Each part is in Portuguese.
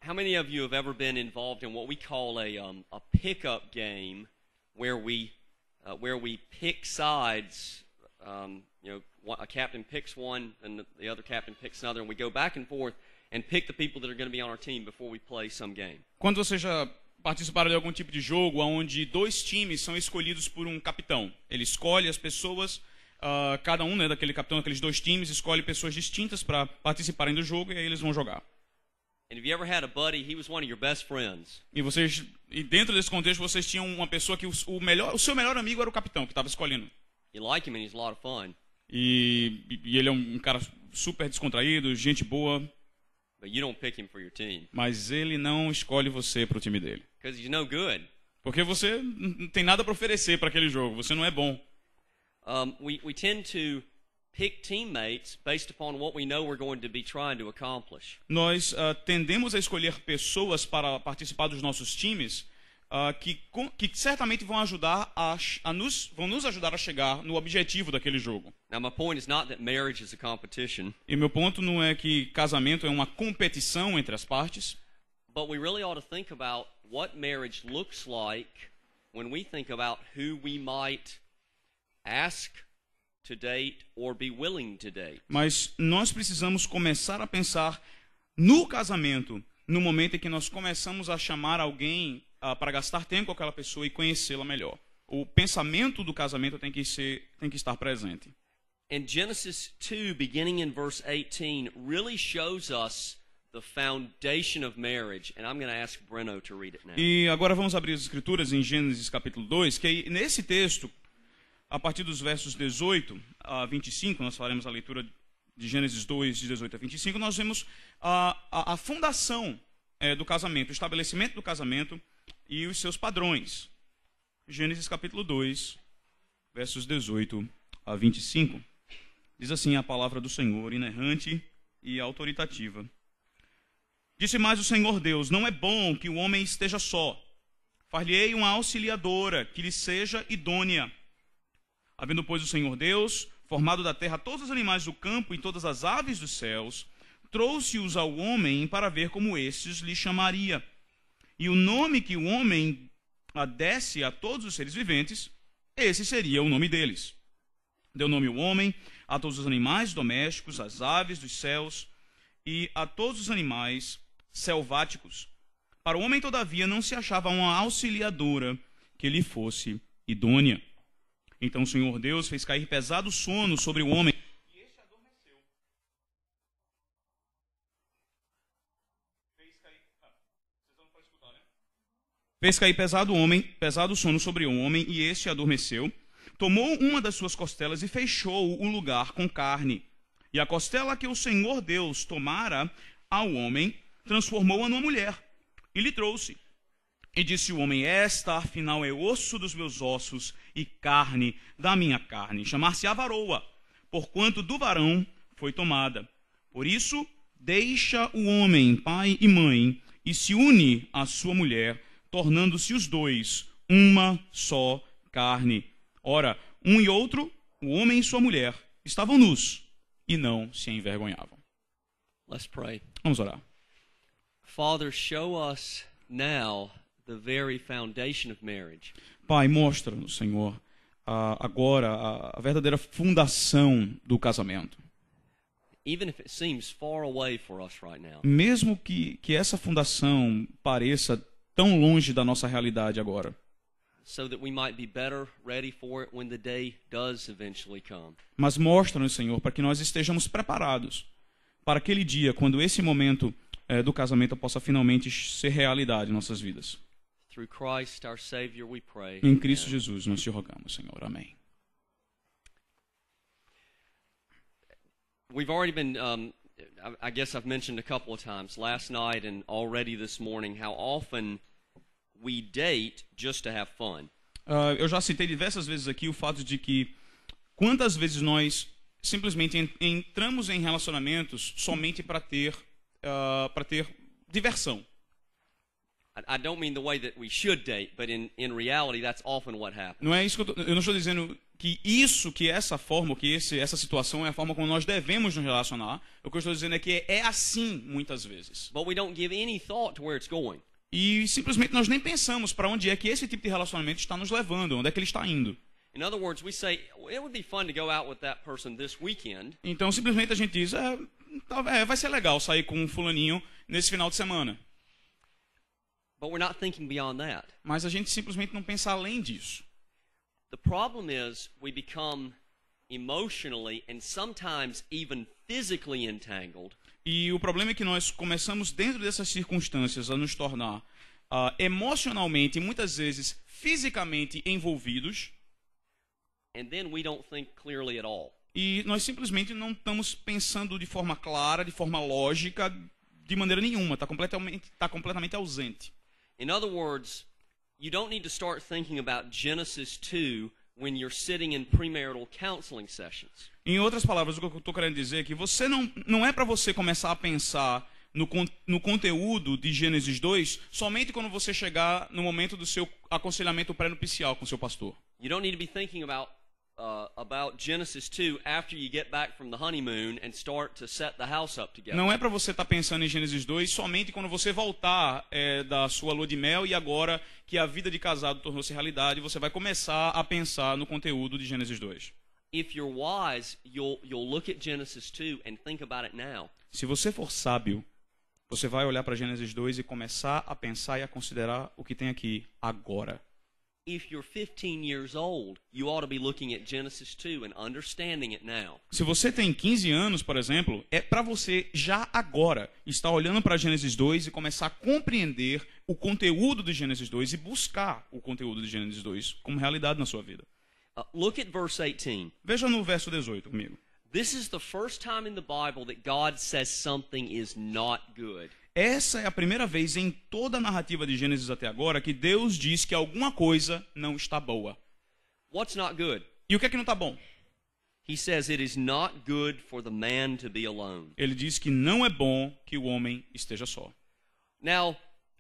How many of you have ever been involved in what we call a pickup game, where we pick sides? A captain picks one, and the other captain picks another, and we go back and forth and pick the people that are going to be on our team before we play some game. Quando você já participaram de algum tipo de jogo onde dois times são escolhidos por um capitão, ele escolhe as pessoas, cada um, né, daquele capitão daqueles dois times escolhe pessoas distintas para participarem do jogo e aí eles vão jogar. And have you ever had a buddy? He was one of your best friends. E dentro desse contexto vocês tinham uma pessoa que o seu melhor amigo era o capitão que estava escolhendo. You like him and he's a lot of fun. E ele é um cara super descontraído, gente boa. But you don't pick him for your team. Mas ele não escolhe você para o time dele. Because he's no good. Porque você não tem nada para oferecer para aquele jogo, você não é bom. We tend to pick teammates based upon what we know we're going to be trying to accomplish. Nós tendemos a escolher pessoas para participar dos nossos times que certamente vão nos ajudar a chegar no objetivo daquele jogo. Now, my point is not that marriage is a competition. E meu ponto não é que casamento é uma competição entre as partes. But we really ought to think about what marriage looks like when we think about who we might ask to date or be willing to date. Mas nós precisamos começar a pensar no casamento, no momento em que nós começamos a chamar alguém para gastar tempo com aquela pessoa e conhecê-la melhor. O pensamento do casamento tem que estar presente. And Genesis 2, beginning in verse 18, really shows us the foundation of marriage. And I'm going to ask Breno to read it now. E agora vamos abrir as escrituras em Gênesis capítulo 2, que aí, nesse texto, a partir dos versos 18 a 25, nós faremos a leitura de Gênesis 2, de 18 a 25, nós vemos a fundação do casamento, o estabelecimento do casamento e os seus padrões. Gênesis capítulo 2, versos 18 a 25. Diz assim a palavra do Senhor, inerrante e autoritativa. Disse mais o Senhor Deus: não é bom que o homem esteja só. Far-lhe-ei uma auxiliadora que lhe seja idônea. Havendo, pois, o Senhor Deus formado da terra todos os animais do campo e todas as aves dos céus, trouxe-os ao homem para ver como estes lhe chamaria. E o nome que o homem desse a todos os seres viventes, esse seria o nome deles. Deu nome o homem a todos os animais domésticos, às aves dos céus e a todos os animais selváticos. Para o homem, todavia, não se achava uma auxiliadora que lhe fosse idônea. Então o Senhor Deus fez cair pesado sono sobre o homem, e este adormeceu. Fez cair pesado sono sobre o homem, e este adormeceu. Tomou uma das suas costelas e fechou o lugar com carne. E a costela que o Senhor Deus tomara ao homem, transformou-a numa mulher, e lhe trouxe. E disse o homem: esta, afinal, é osso dos meus ossos e carne da minha carne. Chamar-se-á varoa, porquanto do varão foi tomada. Por isso, deixa o homem pai e mãe e se une à sua mulher, tornando-se os dois uma só carne. Ora, um e outro, o homem e sua mulher, estavam nus e não se envergonhavam. Let's pray. Vamos orar. Father, show us now the very foundation of marriage. Pai, mostra-nos, Senhor, agora a verdadeira fundação do casamento. Even if it seems far away for us right now. Mesmo que essa fundação pareça tão longe da nossa realidade agora. So that we might be better ready for it when the day does eventually come. Mas mostra-nos, Senhor, para que nós estejamos preparados para aquele dia, quando esse momento do casamento possa finalmente ser realidade em nossas vidas. Through Christ, our Savior, we pray. Em Cristo Jesus nós te rogamos, Senhor. Amém. We've already been, I guess I've mentioned a couple of times, last night and already this morning, how often we date just to have fun. Eu já citei diversas vezes aqui o fato de que quantas vezes nós simplesmente entramos em relacionamentos somente para ter diversão. I don't mean the way that we should date, but in reality, that's often what happens. Não é isso que eu não estou dizendo que essa forma, essa situação é a forma como nós devemos nos relacionar. O que eu estou dizendo é que é assim muitas vezes. But we don't give any thought to where it's going. E simplesmente nós nem pensamos para onde é que esse tipo de relacionamento está nos levando, onde é que ele está indo. In other words, we say, it would be fun to go out with that person this weekend. Então simplesmente a gente diz, vai ser legal sair com um fulaninho nesse final de semana. But we're not thinking beyond that. Mas a gente simplesmente não pensa além disso. The problem is we become emotionally and sometimes even physically entangled. E o problema é que nós começamos, dentro dessas circunstâncias, a nos tornar emocionalmente e muitas vezes fisicamente envolvidos. And then we don't think clearly at all. E nós simplesmente não estamos pensando de forma clara, de forma lógica, de maneira nenhuma. Está completamente ausente. In other words, you don't need to start thinking about Genesis 2 when you're sitting in premarital counseling sessions. Em outras palavras, o que eu estou querendo dizer é que você não é para você começar a pensar no conteúdo de Gênesis 2 somente quando você chegar no momento do seu aconselhamento pré-nupcial com seu pastor. You don't need to be thinking about Genesis 2 after you get back from the honeymoon and start to set the house up together. Não é para você estar pensando em Gênesis 2 somente quando você voltar da sua lua de mel e agora que a vida de casado tornou-se realidade, você vai começar a pensar no conteúdo de Gênesis 2. If you're wise, you'll look at Genesis 2 and think about it now. Se você for sábio, você vai olhar para Gênesis 2 e começar a pensar e a considerar o que tem aqui agora. If you're 15 years old, you ought to be looking at Genesis 2 and understanding it now. Se você tem 15 anos, por exemplo, é para você já agora estar olhando para Gênesis 2 e começar a compreender o conteúdo de Gênesis 2 e buscar o conteúdo de Gênesis 2 como realidade na sua vida. Look at verse 18. Veja no verso 18 comigo. This is the first time in the Bible that God says something is not good. Essa é a primeira vez em toda a narrativa de Gênesis até agora que Deus diz que alguma coisa não está boa. What's not good? E o que é que não está bom? He says it is not good for the man to be alone. Ele diz que não é bom que o homem esteja só. Now,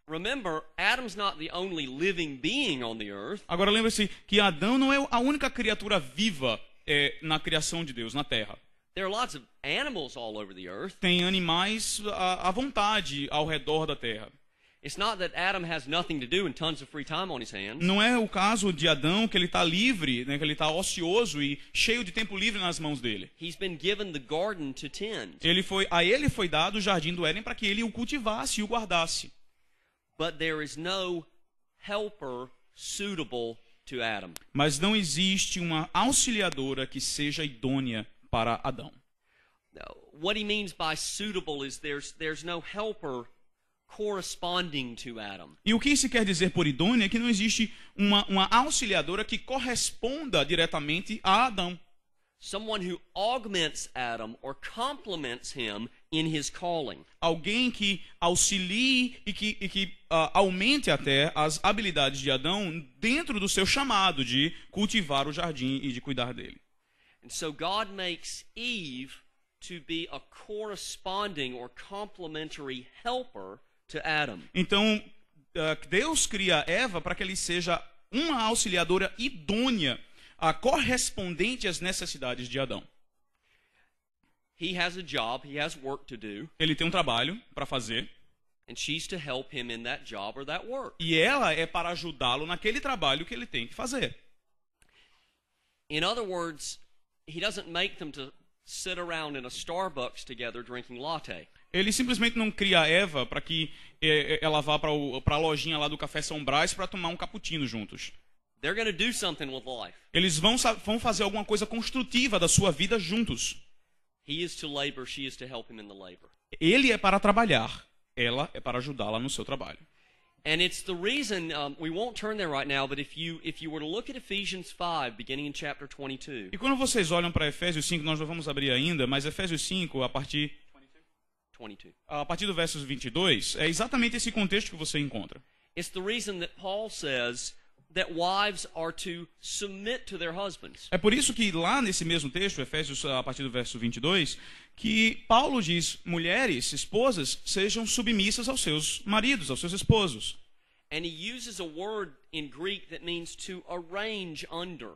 remember, Adam's not the only living being on the earth. Agora lembre-se que Adão não é a única criatura viva na criação de Deus, na terra. There are lots of animals all over the earth. Tem animais à vontade ao redor da terra. It's not that Adam has nothing to do and tons of free time on his hands. Não é o caso de Adão que ele está livre, né, que ele está ocioso e cheio de tempo livre nas mãos dele. He's been given the garden to tend. A ele foi dado o jardim do Éden para que ele o cultivasse e o guardasse. But there is no helper suitable to Adam. Mas não existe uma auxiliadora que seja idônea para Adão. What he means by suitable is there's no helper corresponding to Adam. E o que isso quer dizer por idônea é que não existe uma auxiliadora que corresponda diretamente a Adão. Someone who augments Adam or complements him in his calling. Alguém que auxilie e que aumente até as habilidades de Adão dentro do seu chamado de cultivar o jardim e de cuidar dele. And so God makes Eve to be a corresponding or complementary helper to Adam. Então, Deus cria Eva para que ele seja uma auxiliadora idônea, correspondente às necessidades de Adão. He has a job, he has work to do. Ele tem um trabalho para fazer. And she's to help him in that job or that work. E ela é para ajudá-lo naquele trabalho que ele tem que fazer. In other words, he doesn't make them to sit around in a Starbucks together drinking latte. Ele simplesmente não cria Eva para que ela vá para a lojinha lá do Café São Brás para tomar um cappuccino juntos. They're going to do something with life. Eles vão fazer alguma coisa construtiva da sua vida juntos. He is to labor, she is to help him in the labor. Ele é para trabalhar, ela é para ajudá-la no seu trabalho. And it's the reason, we won't turn there right now, but if you were to look at Ephesians 5, beginning in chapter 22. E quando vocês olham para Efésios 5, nós não vamos abrir ainda, mas Efésios 5, a partir do verso 22, é exatamente esse contexto que você encontra. It's the reason that Paul says that wives are to submit to their husbands. É por isso que lá nesse mesmo texto, Efésios, a partir do verso 22, que Paulo diz, mulheres, esposas, sejam submissas aos seus maridos, aos seus esposos. And he uses a word in Greek that means to arrange under.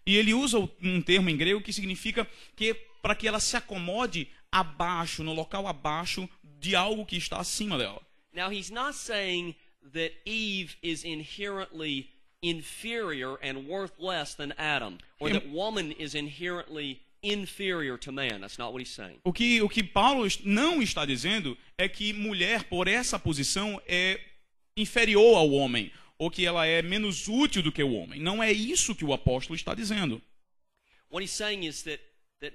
E ele usa um termo em grego que significa que para que ela se acomode abaixo, no local abaixo de algo que está acima dela. Now, he's not saying that Eve is inherently inferior and worth less than Adam, or that woman is inherently inferior to man. That's not what he's saying. O que Paulo não está dizendo é que mulher, por essa posição, é inferior ao homem, ou que ela é menos útil do que o homem. Não é isso que o apóstolo está dizendo. What he's saying is that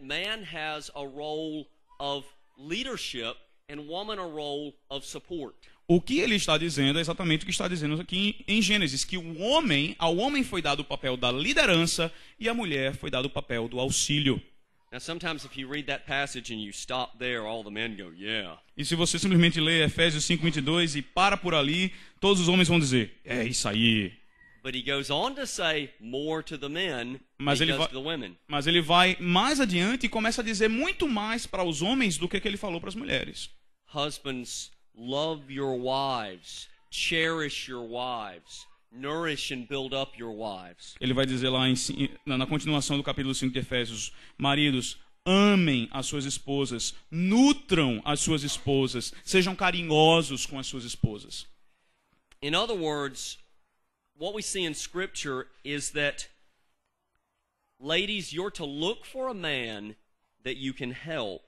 man has a role of leadership and woman a role of support. O que ele está dizendo é exatamente o que está dizendo aqui em Gênesis, que ao homem foi dado o papel da liderança e à mulher foi dado o papel do auxílio. Now, sometimes if you read that passage and you stop there, all the men go, yeah. E se você simplesmente lê Efésios 5:22 e para por ali, todos os homens vão dizer, é isso aí. But he goes on to say more to the men Mas than he ele does vai- to the women. Mas ele vai mais adiante e começa a dizer muito mais para os homens do que ele falou para as mulheres. Husbands, love your wives, cherish your wives, nourish and build up your wives. Ele vai dizer lá na continuação do capítulo 5 de Efésios, maridos, amem as suas esposas, nutram as suas esposas, sejam carinhosos com as suas esposas. In other words, what we see in Scripture is that, ladies, you're to look for a man that you can help.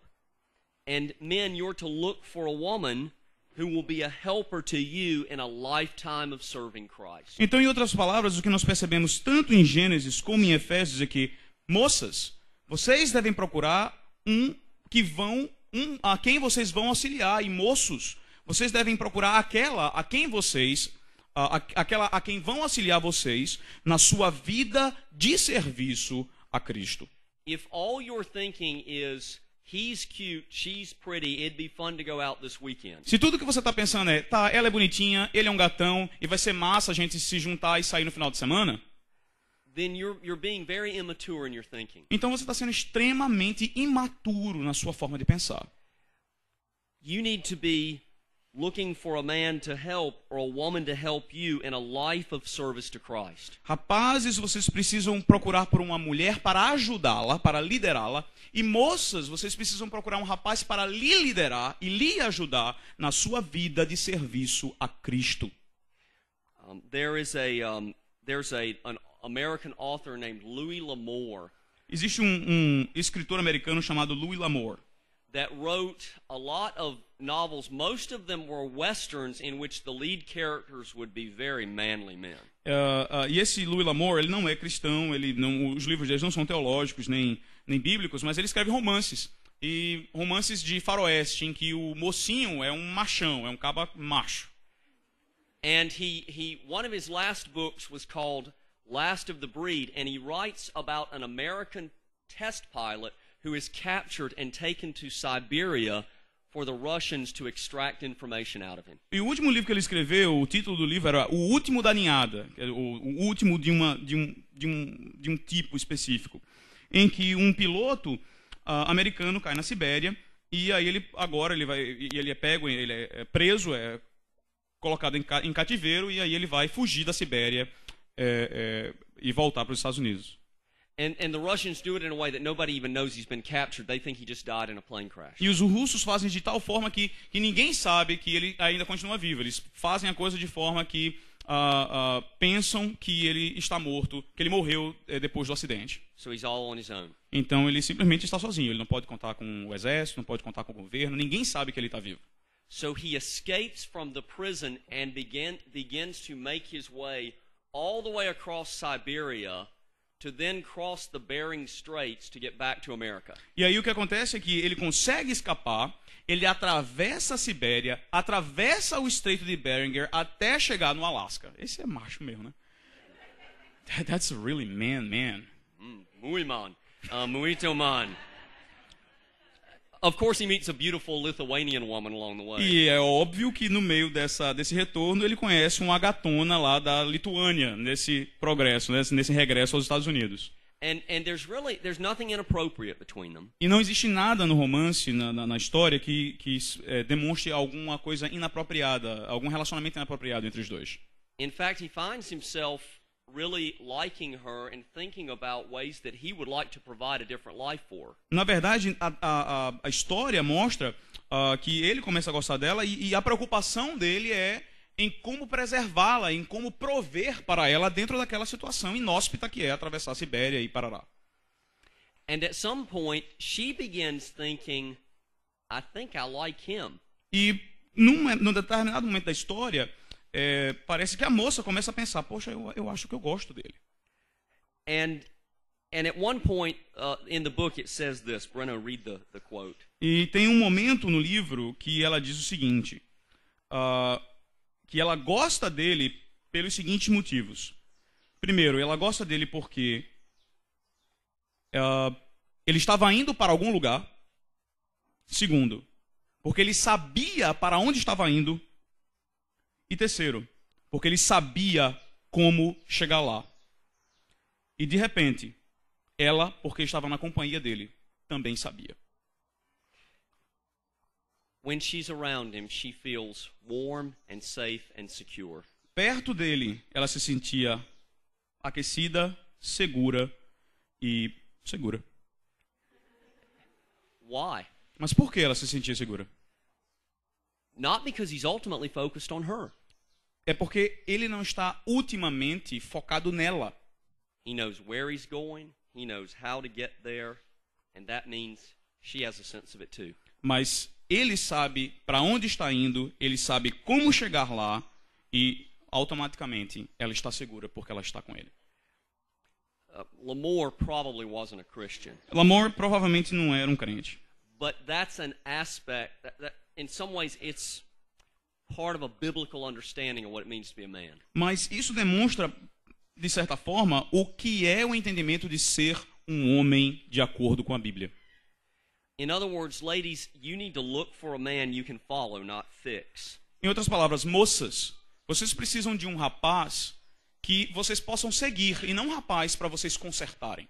And men, you're to look for a woman who will be a helper to you in a lifetime of serving Christ. Então, em outras palavras, o que nós percebemos tanto em Gênesis como em Efésios é que, moças, vocês devem procurar a quem vocês vão auxiliar. E moços, vocês devem procurar aquela a quem vão auxiliar vocês na sua vida de serviço a Cristo. If all you're thinking is, he's cute, she's pretty, it'd be fun to go out this weekend, Se tudo que você está pensando é, tá, ela é bonitinha, ele é um gatão, e vai ser massa a gente se juntar e sair no final de semana, then you're being very immature in your thinking. então você está sendo extremamente imaturo na sua forma de pensar. You need to be looking for a man to help or a woman to help you in a life of service to Christ. Rapazes, vocês precisam procurar por uma mulher para ajudá-la, para liderá-la. E moças, vocês precisam procurar um rapaz para lhe liderar e lhe ajudar na sua vida de serviço a Cristo. There's an American author named Louis L'Amour Existe um escritor americano chamado Louis L'Amour. that wrote a lot of novels. Most of them were westerns in which the lead characters would be very manly men. E esse Louis L'Amour, ele não é cristão, os livros dele não são teológicos nem bíblicos, mas ele escreve romances. E romances de faroeste, em que o mocinho é um machão, é um caba macho. And one of his last books was called Last of the Breed, and he writes about an American test pilot who is captured and taken to Siberia for the Russians to extract information out of him. E o último livro que ele escreveu, o título do livro era O Último da Ninhada, o último de um tipo específico, em que um piloto americano cai na Sibéria e aí ele é pego, ele é preso, é colocado em cativeiro e aí ele vai fugir da Sibéria e voltar para os Estados Unidos. And the Russians do it in a way that nobody even knows he's been captured. They think he just died in a plane crash. E os russos fazem de tal forma que ninguém sabe que ele ainda continua vivo. Eles fazem a coisa de forma que pensam que ele está morto, que ele morreu depois do acidente. So he's all on his own. Então ele simplesmente está sozinho. Ele não pode contar com o exército, não pode contar com o governo. Ninguém sabe que ele está vivo. So he escapes from the prison and begins to make his way all the way across Siberia to then cross the Bering Straits to get back to America. E aí o que acontece é que ele consegue escapar, ele atravessa a Sibéria, atravessa o Estreito de Beringer até chegar no Alasca. Esse é macho mesmo, né? That's really man. Muy man. Muito man. Of course, he meets a beautiful Lithuanian woman along the way. E é óbvio que no meio desse retorno ele conhece uma gatona lá da Lituânia, nesse progresso, nesse regresso aos Estados Unidos. And there's nothing inappropriate between them. E não existe nada no romance, na história, que demonstre alguma coisa inapropriada, algum relacionamento inapropriado entre os dois. In fact, he finds himself really liking her and thinking about ways that he would like to provide a different life for her. Na verdade, a história mostra que ele começa a gostar dela e a preocupação dele é em como preservá-la, em como prover para ela dentro daquela situação inóspita que é atravessar a Sibéria e Parará. And at some point, she begins thinking, I think I like him. E num determinado momento da história, parece que a moça começa a pensar, poxa, eu acho que eu gosto dele. And at one point in the book it says this. Breno, read the quote. E tem um momento no livro que ela diz o seguinte, que ela gosta dele pelos seguintes motivos. Primeiro, ela gosta dele porque ele estava indo para algum lugar. Segundo, porque ele sabia para onde estava indo. E terceiro, porque ele sabia como chegar lá. E de repente, ela, porque estava na companhia dele, também sabia. When she's around him, she feels warm and safe and secure. Perto dele, ela se sentia aquecida, segura e segura. Why? Mas por que ela se sentia segura? Not because he's ultimately focused on her. É porque ele não está ultimamente focado nela. He knows where he's going, he knows how to get there, and that means she has a sense of it too. Mas ele sabe para onde está indo, ele sabe como chegar lá e automaticamente ela está segura porque ela está com ele. Lamore probably wasn't a Christian. Lamore provavelmente não era um crente. But that's an aspect that in some ways it's part of a biblical understanding of what it means to be a man. Mas isso demonstra, de certa forma, o que é o entendimento de ser um homem de acordo com a Bíblia. In other words, ladies, you need to look for a man you can follow, not fix. Em outras palavras, moças, vocês precisam de um rapaz que vocês possam seguir e não um rapaz para vocês consertarem.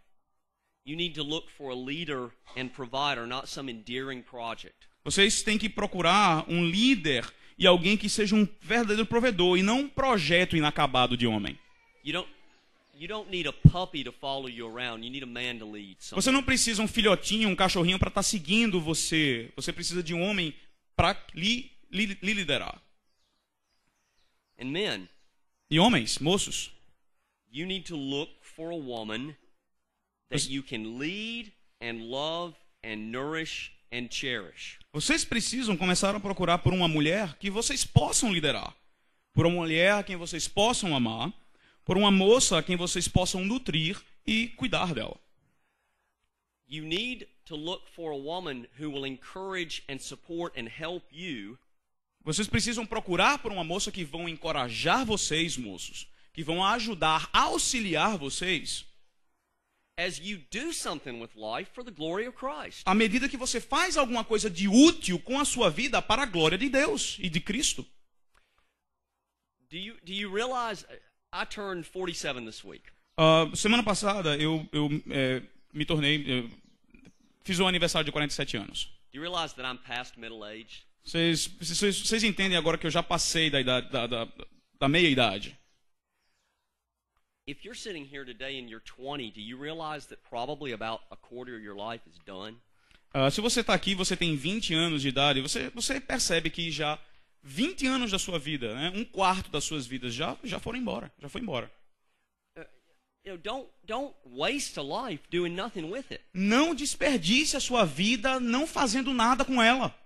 You need to look for a leader and provider, not some endearing project. Vocês têm que procurar um líder e alguém que seja um verdadeiro provedor e não um projeto inacabado de homem. You don't need a puppy to follow you around. You need a man to lead someone. Você não precisa um filhotinho, um cachorrinho para estar seguindo você. Você precisa de um homem para lhe liderar. And men, E homens, moços, you need to look for a woman that you can lead and love and nourish and cherish. vocês precisam começar a procurar por uma mulher que vocês possam liderar. Por uma mulher a quem vocês possam amar. Por uma moça a quem vocês possam nutrir e cuidar dela. You need to look for a woman who will encourage and support and help you. Vocês precisam procurar por uma moça que vão encorajar vocês, moços, que vão ajudar, auxiliar vocês, As you do something with life for the glory of Christ. à medida que você faz alguma coisa de útil com a sua vida para a glória de Deus e de Cristo. Do you realize I turned 47 this week? Semana passada eu fiz o aniversário de 47 anos. Do you realize that I'm past middle age? Vocês entendem agora que eu já passei da idade, da meia idade. If you're sitting here today and you're 20, do you realize that probably about a quarter of your life is done? Se você está aqui, você tem 20 anos de idade, você percebe que já 20 anos da sua vida, né, um quarto das suas vidas já foram embora, já foi embora. Don't waste a life doing nothing with it. Não desperdice a sua vida não fazendo nada com ela.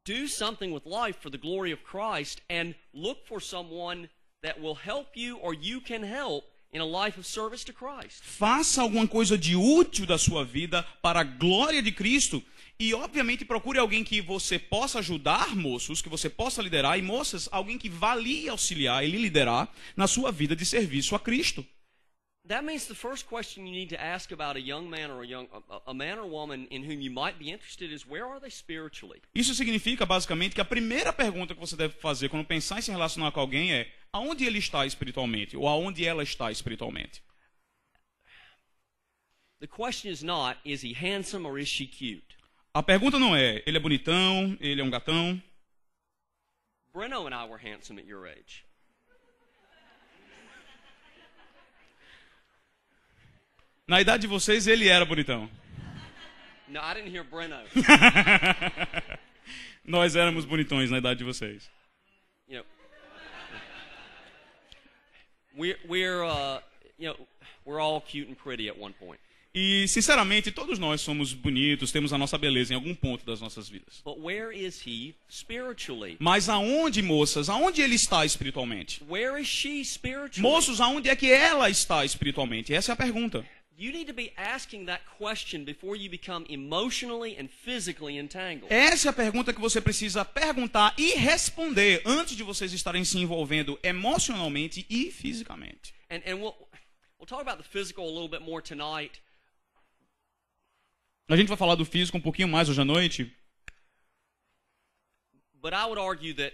Do something with life for the glory of Christ and look for someone that will help you or you can help in a life of service to Christ. Faça alguma coisa de útil da sua vida para a glória de Cristo e, obviamente, procure alguém que você possa ajudar, moços, que você possa liderar, e moças, alguém que vá lhe auxiliar e lhe liderar na sua vida de serviço a Cristo. That means the first question you need to ask about a young man or a man or woman in whom you might be interested is where are they spiritually? Isso significa, basicamente, que a primeira pergunta que você deve fazer quando pensar em se relacionar com alguém é aonde ele está espiritualmente ou aonde ela está espiritualmente. The question is not, is he handsome or is she cute? A pergunta não é, ele é bonitão, ele é um gatão. Breno and I were handsome at your age. Na idade de vocês, ele era bonitão. No, I didn't hear Breno. Nós éramos bonitões na idade de vocês. You know, we're all cute and pretty at one point. E, sinceramente, todos nós somos bonitos, temos a nossa beleza em algum ponto das nossas vidas. But where is he spiritually? Mas aonde, moças? Aonde ele está espiritualmente? Where is she spiritually? Moços, aonde é que ela está espiritualmente? Essa é a pergunta. You need to be asking that question before you become emotionally and physically entangled. Essa é a pergunta que você precisa perguntar e responder antes de vocês estarem se envolvendo emocionalmente e fisicamente. And we'll talk about the physical a little bit more tonight. A gente vai falar do físico um pouquinho mais hoje à noite. But I would argue that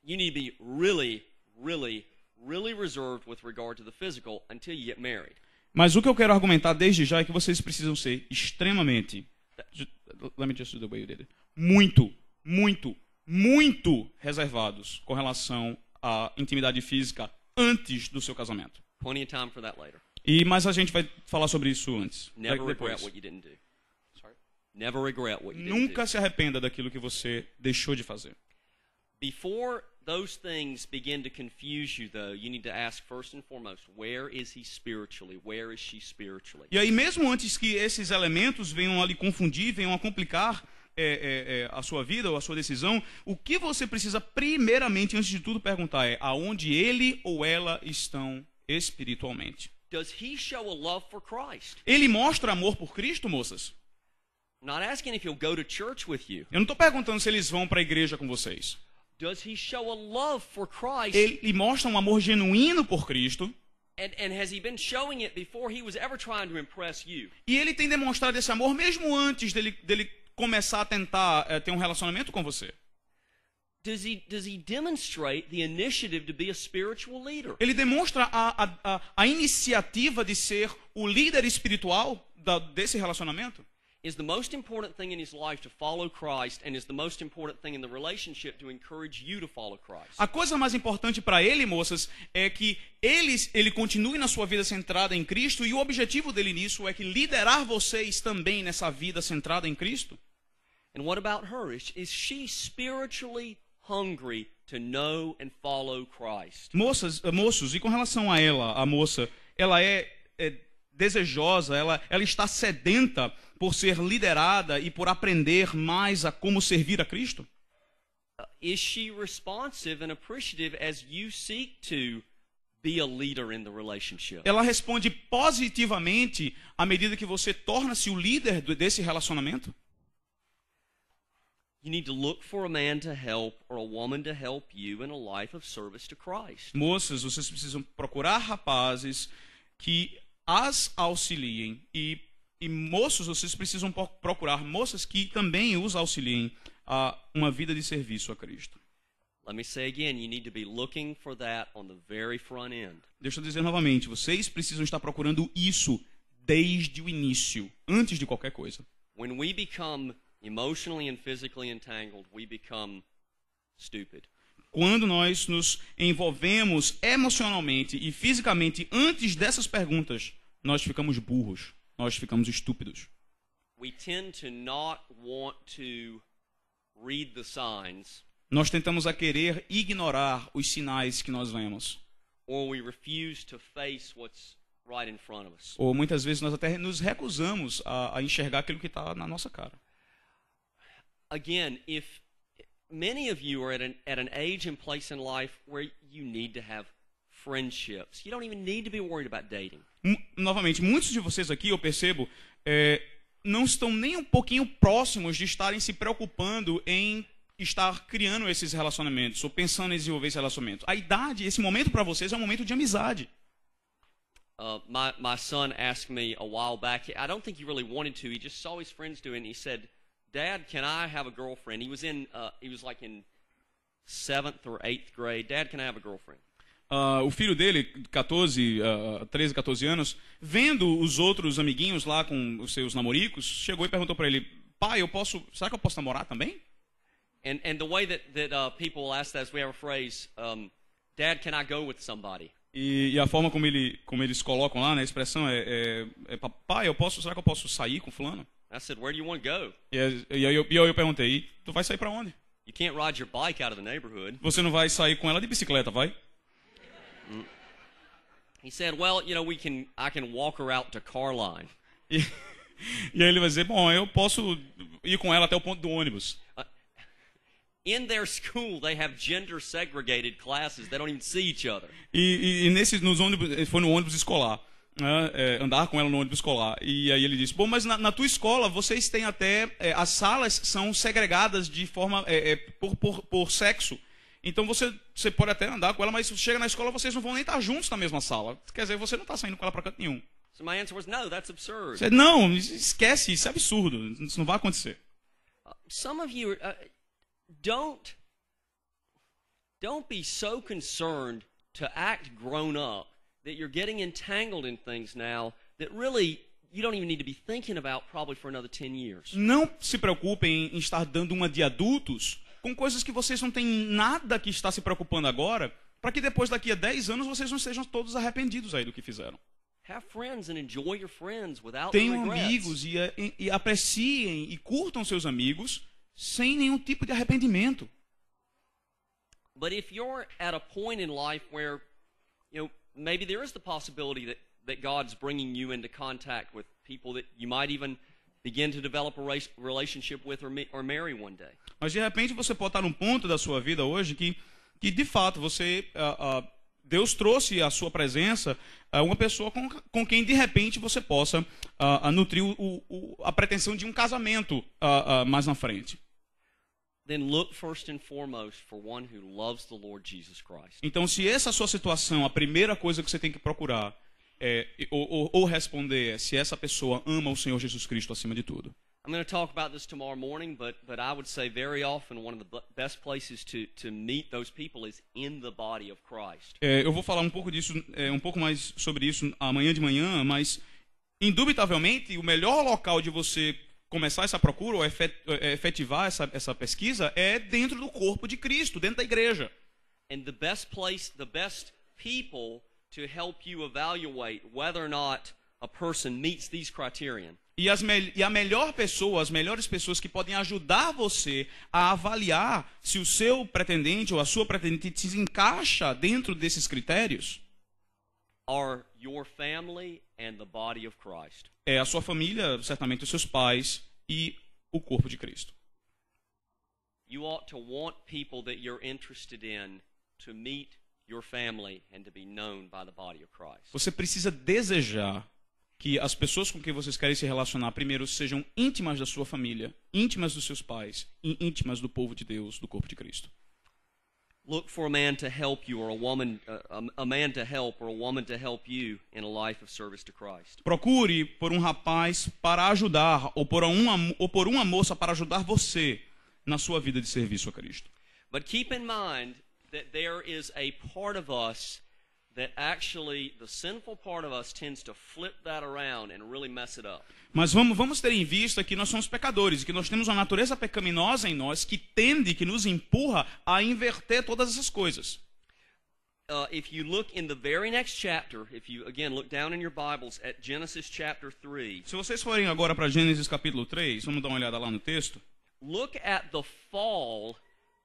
you need to be really, really, really reserved with regard to the physical until you get married. Mas o que eu quero argumentar desde já é que vocês precisam ser extremamente, let me just do the way you did it, muito reservados com relação à intimidade física antes do seu casamento. Plenty of time for that later. Mas a gente vai falar sobre isso antes. Never regret Depois. what you didn't do. Sorry? Never regret what you didn't Nunca do. se arrependa daquilo que você deixou de fazer. Before those things begin to confuse you, though, you need to ask first and foremost, where is he spiritually? Where is she spiritually? E aí, mesmo antes que esses elementos venham a lhe confundir, venham a complicar a sua vida ou a sua decisão, o que você precisa primeiramente, antes de tudo, perguntar é aonde ele ou ela estão espiritualmente. Does he show a love for Christ? Ele mostra amor por Cristo, moças? I'm not asking if he'll go to church with you. Eu não estou perguntando se eles vão para a igreja com vocês. Does he show a love for Christ? Ele mostra um amor genuíno por Cristo. And has he been showing it before he was ever trying to impress you? E ele tem demonstrado esse amor mesmo antes dele começar a tentar ter um relacionamento com você. Does he demonstrate the initiative to be a spiritual leader? Ele demonstra a iniciativa de ser o líder espiritual desse relacionamento. Is the most important thing in his life to follow Christ, and is the most important thing in the relationship to encourage you to follow Christ? A coisa mais importante para ele, moças, é que ele continue na sua vida centrada em Cristo, e o objetivo dele nisso é que liderar vocês também nessa vida centrada em Cristo. And what about her? Is she spiritually hungry to know and follow Christ? Moços, e com relação a ela, a moça, ela é desejosa, ela está sedenta por ser liderada e por aprender mais a como servir a Cristo? Is she responsive and appreciative as you seek to be a leader in the relationship? Ela responde positivamente à medida que você torna-se o líder desse relacionamento? You need to look for a man to help or a woman to help you in a life of service to Christ. Moças, vocês precisam procurar rapazes que as auxiliem e moços, vocês precisam procurar moças que também os auxiliem a uma vida de serviço a Cristo. Let me say again, you need to be looking for that on the very front end. Deixa eu dizer novamente, vocês precisam estar procurando isso desde o início, antes de qualquer coisa. When we become emotionally and physically entangled, we become stupid. Quando nós nos envolvemos emocionalmente e fisicamente antes dessas perguntas, nós ficamos burros, nós ficamos estúpidos. We tend to not want to read the signs, Nós tentamos a querer ignorar os sinais que nós vemos. or we refuse to face what's right in front of us. Ou muitas vezes nós até nos recusamos a enxergar aquilo que está na nossa cara. Again, if many of you are at an age and place in life where you need to have friendships. You don't even need to be worried about dating. Novamente, muitos de vocês aqui, eu percebo, não estão nem um pouquinho próximos de estarem se preocupando em estar criando esses relacionamentos ou pensando em desenvolver esse relacionamento. A idade, esse momento para vocês é um momento de amizade. My son asked me a while back. I don't think he really wanted to. He just saw his friends doing it. And he said, "Dad, can I have a girlfriend?" He was like in 7th or 8th grade. "Dad, can I have a girlfriend?" O filho dele, 13, 14 anos, vendo os outros amiguinhos lá com os seus namoricos, chegou e perguntou para ele: "Pai, será que eu posso namorar também?" And the way that people will ask that is we have a phrase, "Dad, can I go with somebody?" E a forma como eles colocam lá, né, a expressão papai, será que eu posso sair com fulano? I said, where do you want to go? E aí eu perguntei, tu vai sair para onde? You can't ride your bike out of the neighborhood. Você não vai sair com ela de bicicleta, vai? He said, well, you know, I can walk her out to Carline. E aí ele vai dizer, bom, eu posso ir com ela até o ponto do ônibus. In their school, they have gender segregated classes. They don't even see each other. E nos ônibus, foi no ônibus escolar, né, andar com ela no ônibus escolar. E aí ele disse, bom, mas na tua escola vocês têm até, as salas são segregadas de forma, por sexo. Então você pode até andar com ela, mas chega na escola vocês não vão nem estar juntos na mesma sala. Quer dizer, você não está saindo com ela para canto nenhum. So my answer was, no, that's absurd. Você, não, esquece, isso é absurdo, isso não vai acontecer. Some of you don't be so concerned to act grown up that you're getting entangled in things now that really you don't even need to be thinking about probably for another 10 years. Não se preocupem em estar dando uma de adultos com coisas que vocês não têm nada que estar se preocupando agora, para que depois daqui a 10 anos vocês não sejam todos arrependidos aí do que fizeram. Have friends and enjoy your friends without Tenham regrets. amigos e apreciem e curtam seus amigos sem nenhum tipo de arrependimento. But if you're at a point in life where, you know, maybe there is the possibility that God's bringing you into contact with people that you might even begin to develop a relationship with or marry one day. Mas de repente você pode estar num ponto da sua vida hoje que de fato Deus trouxe à sua presença uma pessoa com quem de repente você possa nutrir a pretensão de um casamento mais na frente. Then look first and foremost for one who loves the Lord Jesus Christ. Então, se essa é a sua situação, a primeira coisa que você tem que procurar ou responder é se essa pessoa ama o Senhor Jesus Cristo acima de tudo. I'm going to talk about this tomorrow morning, but I would say very often one of the best places to meet those people is in the body of Christ. Eu vou falar um pouco mais sobre isso amanhã de manhã, mas indubitavelmente o melhor local de você começar essa procura ou efetivar essa pesquisa é dentro do corpo de Cristo, dentro da igreja. And the best people to help you evaluate whether or not a person meets these criterion. E as melhores pessoas que podem ajudar você a avaliar se o seu pretendente ou a sua pretendente se encaixa dentro desses critérios are your family and the body of Christ. É a sua família, certamente os seus pais e o corpo de Cristo. You ought to want people that you're interested in to meet your family and to be known by the body of Christ. Você precisa desejar que as pessoas com quem vocês querem se relacionar primeiro sejam íntimas da sua família, íntimas dos seus pais e íntimas do povo de Deus, do corpo de Cristo. Look for a man to help you or a woman to help or a woman to help you in a life of service to Christ. Procure por um rapaz para ajudar ou por uma moça para ajudar você na sua vida de serviço a Cristo. But keep in mind that there is a part of us that actually the sinful part of us tends to flip that around and really mess it up. Mas vamos ter em vista que nós somos pecadores e que nós temos uma natureza pecaminosa em nós que nos empurra a inverter todas essas coisas. If you look in the very next chapter, if you again look down in your Bibles at Genesis chapter 3. Se vocês forem agora para Gênesis capítulo 3, vamos dar uma olhada lá no texto. Look at the fall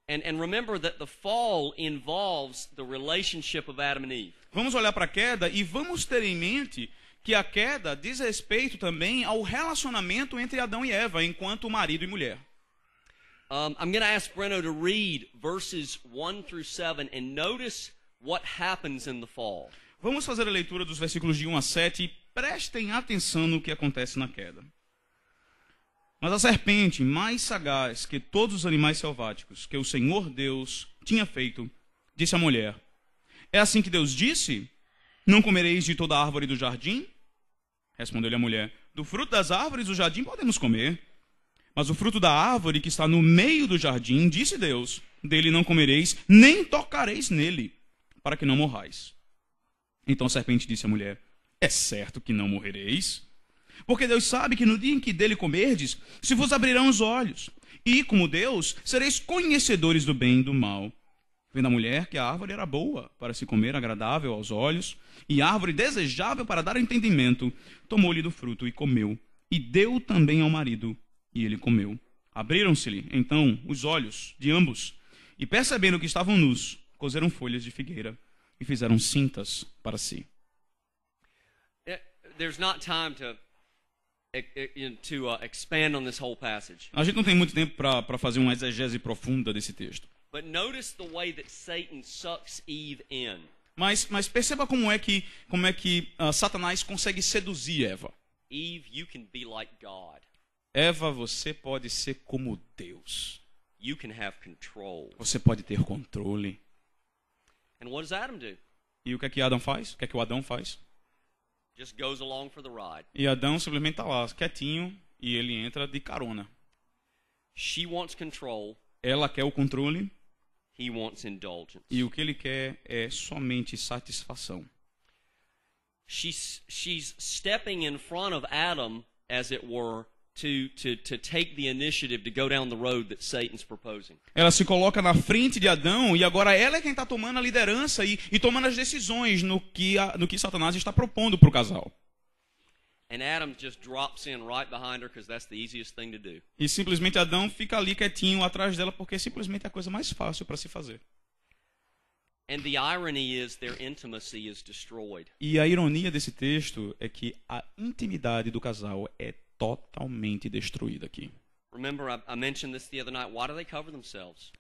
and remember that the fall involves the relationship of Adam and Eve. Vamos olhar para a queda e vamos ter em mente que a queda diz respeito também ao relacionamento entre Adão e Eva, enquanto marido e mulher. I'm going to ask Breno to read verses 1 through 7 and notice what happens in the fall. Vamos fazer a leitura dos versículos de 1 a 7 e prestem atenção no que acontece na queda. Mas a serpente, mais sagaz que todos os animais selváticos que o Senhor Deus tinha feito, disse à mulher: É assim que Deus disse? Não comereis de toda árvore do jardim? Respondeu-lhe a mulher: Do fruto das árvores do jardim podemos comer. Mas o fruto da árvore que está no meio do jardim, disse Deus: Dele não comereis, nem tocareis nele, para que não morrais. Então a serpente disse à mulher: É certo que não morrereis? Porque Deus sabe que no dia em que dele comerdes, se vos abrirão os olhos, e, como Deus, sereis conhecedores do bem e do mal. Vendo a mulher que a árvore era boa para se comer, agradável aos olhos, e árvore desejável para dar entendimento, tomou-lhe do fruto e comeu, e deu também ao marido, e ele comeu. Abriram-se-lhe, então, os olhos de ambos, e percebendo que estavam nus, coseram folhas de figueira, e fizeram cintas para si. There's not time to expand on this whole passage. A gente não tem muito tempo para fazer uma exegese profunda desse texto. But notice the way that Satan sucks Eve in. Mas perceba como é que Satanás consegue seduzir Eva. Eve, you can be like God. Eva, você pode ser como Deus. You can have control. Você pode ter controle. And what does Adam do? E o que é que Adão faz? O que é que o Adão faz? Just goes along for the ride. E Adão simplesmente está lá, quietinho, e ele entra de carona. She wants control. Ela quer o controle. He wants indulgence. E o que ele quer é somente satisfação. She's stepping in front of Adam, as it were, to take the initiative to go down the road that Satan's proposing. Ela se coloca na frente de Adão e agora ela é quem está tomando a liderança e tomando as decisões no que Satanás está propondo para o casal. And Adam just drops in right behind her because that's the easiest thing to do. E simplesmente Adão fica ali quietinho atrás dela porque simplesmente é a coisa mais fácil para se fazer. And the irony is their intimacy is destroyed. E a ironia desse texto é que a intimidade do casal é totalmente destruída aqui. Remember, I mentioned this the other night. Why do they cover themselves?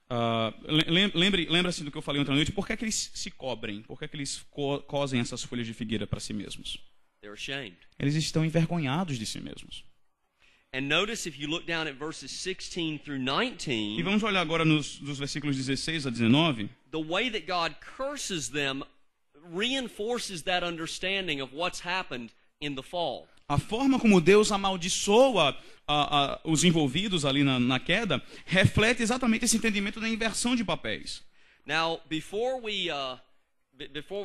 Lembra-se do que eu falei ontem à noite. Por que é que eles se cobrem? Por que é que eles cosem essas folhas de figueira para si mesmos? They're ashamed. Eles estão envergonhados de si mesmos. And notice if you look down at verses 16 through 19, E vamos olhar agora nos versículos 16 a 19. the way that God curses them reinforces that understanding of what's happened in the fall. A forma como Deus amaldiçoa os envolvidos ali na queda reflete exatamente esse entendimento da inversão de papéis. Now, before we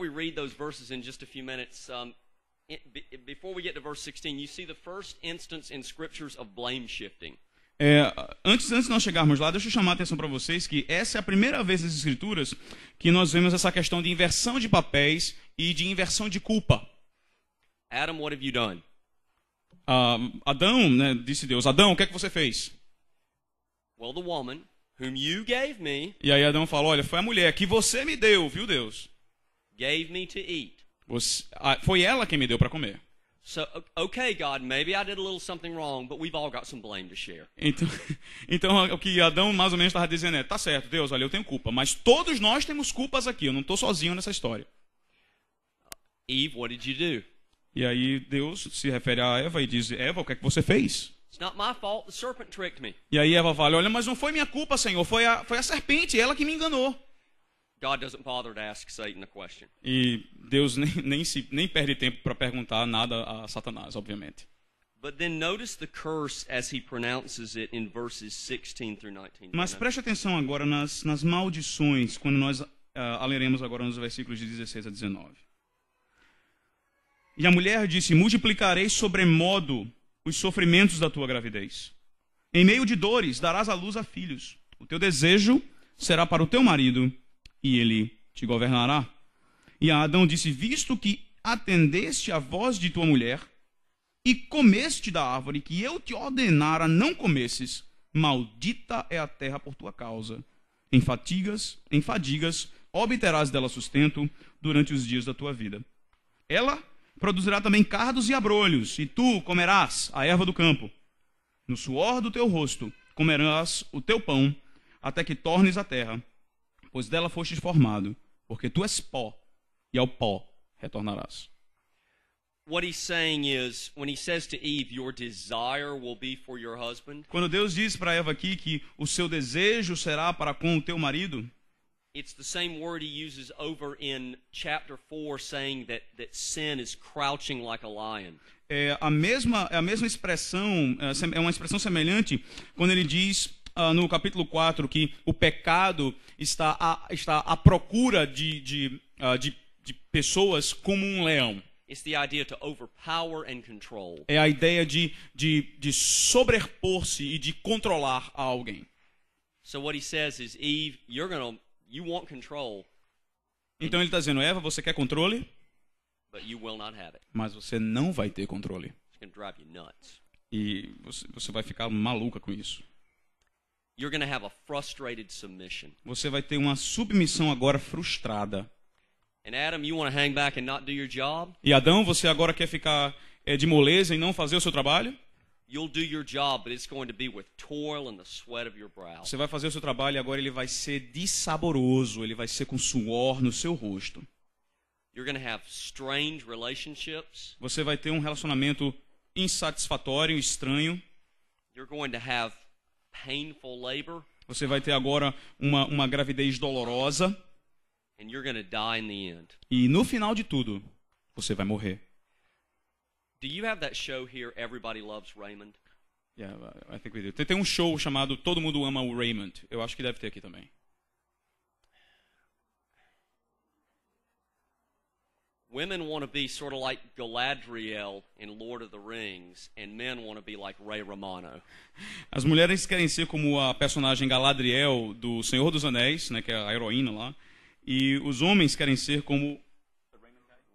read those verses in just a few minutes, before we get to verse 16, you see the first instance in scriptures of blame shifting. Antes de nós chegarmos lá, deixa eu chamar a atenção para vocês que essa é a primeira vez nas Escrituras que nós vemos essa questão de inversão de papéis e de inversão de culpa. Adam, what have you done? Adão, né, disse Deus, Adão, o que é que você fez? Well, the woman whom you gave me E aí Adão falou, olha, foi a mulher que você me deu, viu Deus? gave me to eat. Foi ela quem me deu para comer. So, okay, God, maybe I did a little something wrong, but we've all got some blame to share. Então o que Adão mais ou menos estava dizendo tá certo, Deus, olha, eu tenho culpa, mas todos nós temos culpas aqui, eu não estou sozinho nessa história. Eve, what did you do? E aí Deus se refere a Eva e diz, Eva, o que é que você fez? It's not my fault. The serpent tricked me. E aí Eva fala, olha, mas não foi minha culpa, Senhor, foi a serpente, ela que me enganou. God doesn't bother to ask Satan a question. E Deus nem perde tempo para perguntar nada a Satanás, obviamente. But then notice the curse as he pronounces it in verses 16 through 19. Mas preste atenção agora nas maldições, quando nós leremos agora nos versículos de 16 a 19. E a mulher disse, multiplicarei sobremodo os sofrimentos da tua gravidez. Em meio de dores darás à luz a filhos. O teu desejo será para o teu marido, e ele te governará. E a Adão disse, visto que atendeste à voz de tua mulher, e comeste da árvore que eu te ordenara não comesses, maldita é a terra por tua causa. Em fadigas obterás dela sustento durante os dias da tua vida. Ela produzirá também cardos e abrolhos, e tu comerás a erva do campo. No suor do teu rosto comerás o teu pão, até que tornes a terra, pois dela fostes formado, porque tu és pó, e ao pó retornarás. What he's saying is, when he says to Eve, your desire will be for your husband, Quando Deus diz para Eva aqui que o seu desejo será para com o teu marido, it's the same word he uses over in chapter 4, saying that sin is crouching like a lion. é a mesma expressão, é uma expressão semelhante quando ele diz no capítulo 4 que o pecado está à procura de pessoas como um leão. It's the idea to overpower and control. É a ideia de sobrepor-se e de controlar a alguém. So what he says is, Eve, you're going to You want control, Então ele está dizendo, Eva, você quer controle, but you will not have it. mas você não vai ter controle. It's going to drive you nuts. E você vai ficar maluca com isso. You're going to have a frustrated submission. Você vai ter uma submissão agora frustrada. And Adam, you want to hang back and not do your job? E Adão, você agora quer ficar de moleza e não fazer o seu trabalho? You'll do your job, but it's going to be with toil and the sweat of your brow. Você vai fazer o seu trabalho e agora ele vai ser dissaboroso, ele vai ser com suor no seu rosto. You're going to have strange relationships. Você vai ter um relacionamento insatisfatório, estranho. You're going to have painful labor. Você vai ter agora uma gravidez dolorosa. And you're going to die in the end. E no final de tudo, você vai morrer. Do you have that show here, Everybody Loves Raymond? Yeah, I think we do. Tem um show chamado Todo Mundo Ama o Raymond. Eu acho que deve ter aqui também. Women want to be sort of like Galadriel in Lord of the Rings, and men want to be like Ray Romano. As mulheres querem ser como a personagem Galadriel do Senhor dos Anéis, né, que é a heroína lá, e os homens querem ser como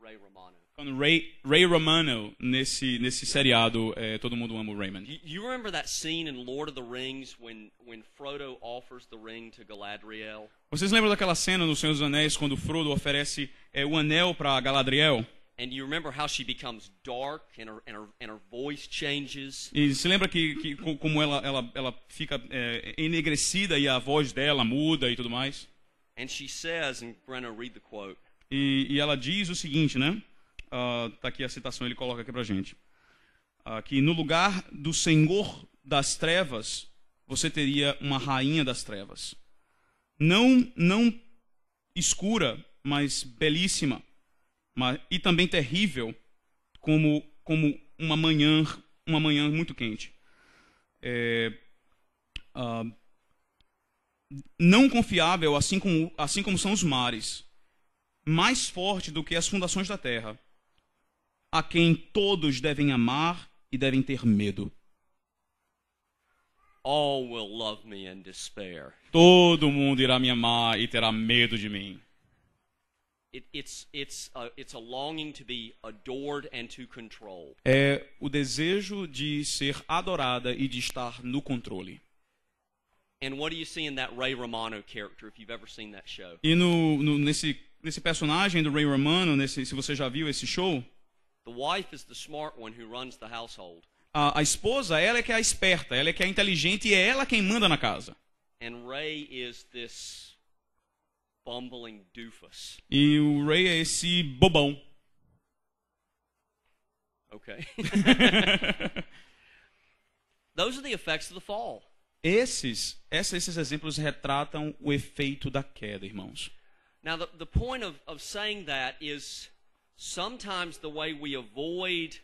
Ray Romano. Ray Romano nesse seriado Todo Mundo Ama o Raymond. You remember that scene in Lord of the Rings when Frodo offers the ring to Galadriel? Vocês lembram daquela cena no Senhor dos Anéis quando Frodo oferece o anel para Galadriel? And you remember how she becomes dark and her voice changes? E se lembra que como ela fica enegrecida e a voz dela muda e tudo mais? And she says, and Brenna, read the quote. E ela diz o seguinte, né? Tá aqui a citação, ele coloca aqui pra gente. Que no lugar do Senhor das Trevas, você teria uma rainha das trevas. Não escura, mas belíssima. E também terrível, como uma manhã muito quente. Não confiável, assim como são os mares. Mais forte do que as fundações da terra. A quem todos devem amar e devem ter medo. All will love me and despair. Todo mundo irá me amar e terá medo de mim. It's a longing to be adored and to control. É o desejo de ser adorada e de estar no controle. And what do you see in that Ray Romano character, if you've ever seen that show? E nesse personagem do Ray Romano, se você já viu esse show, The wife is the smart one who runs the household. A esposa, ela é que é a esperta, ela é que é a inteligente e é ela quem manda na casa. And Ray is this bumbling doofus. E o Ray é esse bobão. Okay. Those are the effects of the fall. Esses exemplos retratam o efeito da queda, irmãos. Now, the point of saying that is sometimes the way we avoid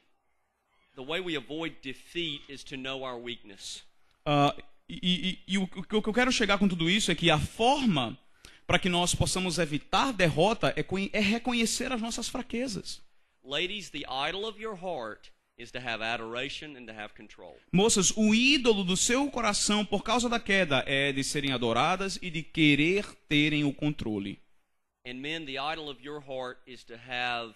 defeat is to know our weakness. E o que eu quero chegar com tudo isso é que a forma para que nós possamos evitar derrota é reconhecer as nossas fraquezas. Ladies, the idol of your heart is to have adoration and to have control. Moças, o ídolo do seu coração por causa da queda é de serem adoradas e de querer terem o controle. And men, the idol of your heart is to have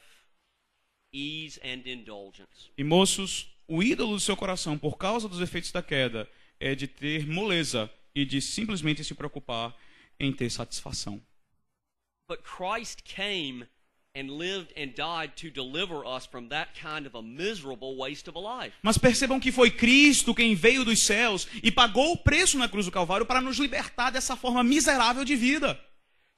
ease and indulgence. E moços, o ídolo do seu coração por causa dos efeitos da queda é de ter moleza e de simplesmente se preocupar em ter satisfação. But Christ came and lived and died to deliver us from that kind of a miserable waste of a life. Mas percebam que foi Cristo quem veio dos céus e pagou o preço na cruz do Calvário para nos libertar dessa forma miserável de vida.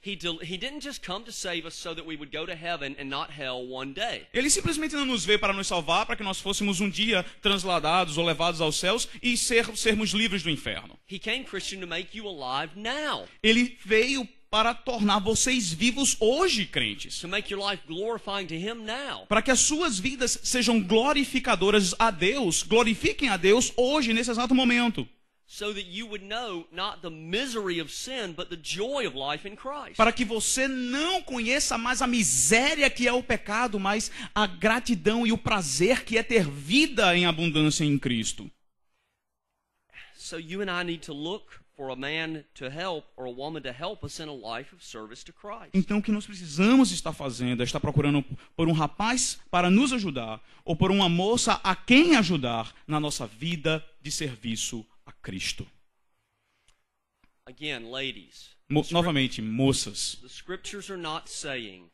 He didn't just come to save us so that we would go to heaven and not hell one day. Ele simplesmente não nos veio para nos salvar, para que nós fôssemos um dia transladados ou levados aos céus e sermos livres do inferno. He came, Christian, to make you alive now. Ele veio para tornar vocês vivos hoje, crentes. To make your life glorifying to him now. Para que as suas vidas sejam glorificadoras a Deus, glorifiquem a Deus hoje, nesse exato momento. So that you would know not the misery of sin, but the joy of life in Christ. Para que você não conheça mais a miséria que é o pecado, mas a gratidão e o prazer que é ter vida em abundância em Cristo. So you and I need to look for a man to help or a woman to help us in a life of service to Christ. Então, o que nós precisamos estar fazendo é estar procurando por um rapaz para nos ajudar ou por uma moça a quem ajudar na nossa vida de serviço a Cristo. Again, ladies, Novamente, moças. the scriptures are not saying,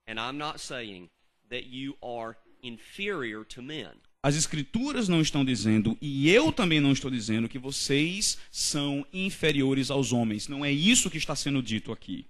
and I'm not saying, that you are inferior to men. As escrituras não estão dizendo, e eu também não estou dizendo, que vocês são inferiores aos homens. Não é isso que está sendo dito aqui.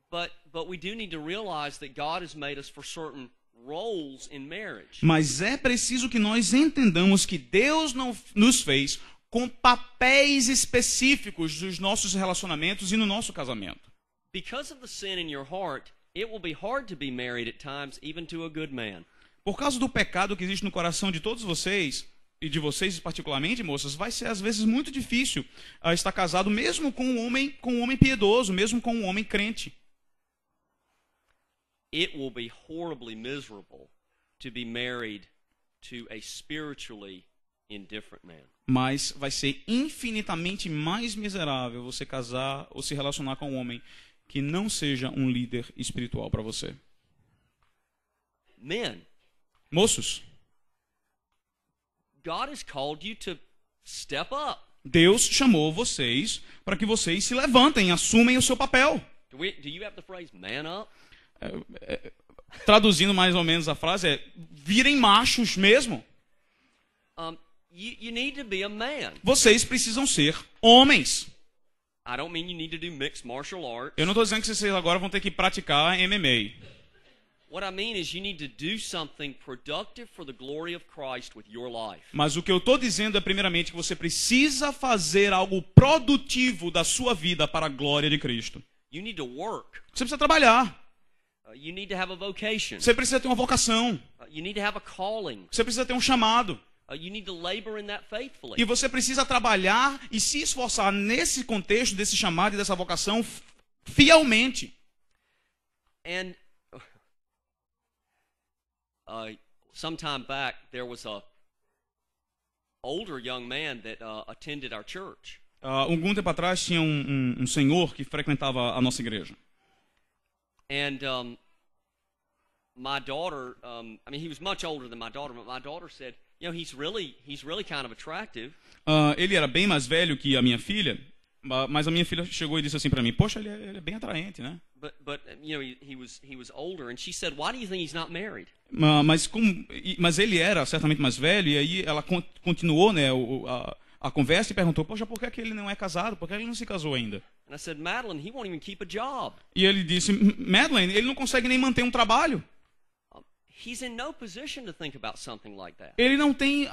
But we do need to realize that God has made us for certain roles in marriage. Mas é preciso que nós entendamos que Deus não nos fez com papéis específicos dos nossos relacionamentos e no nosso casamento. Because of the sin in your heart, it will be hard to be married at times, even to a good man. Por causa do pecado que existe no coração de todos vocês, e de vocês particularmente, moças, vai ser às vezes muito difícil estar casado mesmo com um homem piedoso, mesmo com um homem crente. It will be horribly miserable to be married to a spiritually indifferent man. Mas vai ser infinitamente mais miserável você casar ou se relacionar com um homem que não seja um líder espiritual para você. Men, Moços, God has called you to step up. Deus chamou vocês para que vocês se levantem, assumem o seu papel. Do you have the phrase man up? Traduzindo mais ou menos a frase, virem machos mesmo. You need to be a man. Vocês precisam ser homens. I don't mean you need to do mixed martial arts. Eu não estou dizendo que vocês agora vão ter que praticar MMA. What I mean is you need to do something productive for the glory of Christ with your life. Mas o que eu estou dizendo é, primeiramente, que você precisa fazer algo produtivo da sua vida para a glória de Cristo. You need to work. Você precisa trabalhar. You need to have a vocation. Você precisa ter uma vocação. You need to have a calling. Você precisa ter um chamado. You need to labor in that faithfully. E você precisa trabalhar e se esforçar nesse contexto, desse chamado e dessa vocação fielmente. And some time back, there was a older young man that attended our church. Algum tempo atrás tinha um senhor que frequentava a nossa igreja. And my daughter, I mean, he was much older than my daughter, but my daughter said, you know, he's really kind of attractive. Ele era bem mais velho que a minha filha, mas a minha filha chegou e disse assim para mim: poxa, ele é bem atraente, né? But you know, he was older, and she said, why do you think he's not married? Mas ele era certamente mais velho, e aí ela continuou, né, a conversa e perguntou: poxa, por que ele não é casado? Por que ele não se casou ainda? And I said, Madeline, he won't even keep a job. E ele disse: Madeline, ele não consegue nem manter um trabalho. He's in no position to think about something like that. Ele não tem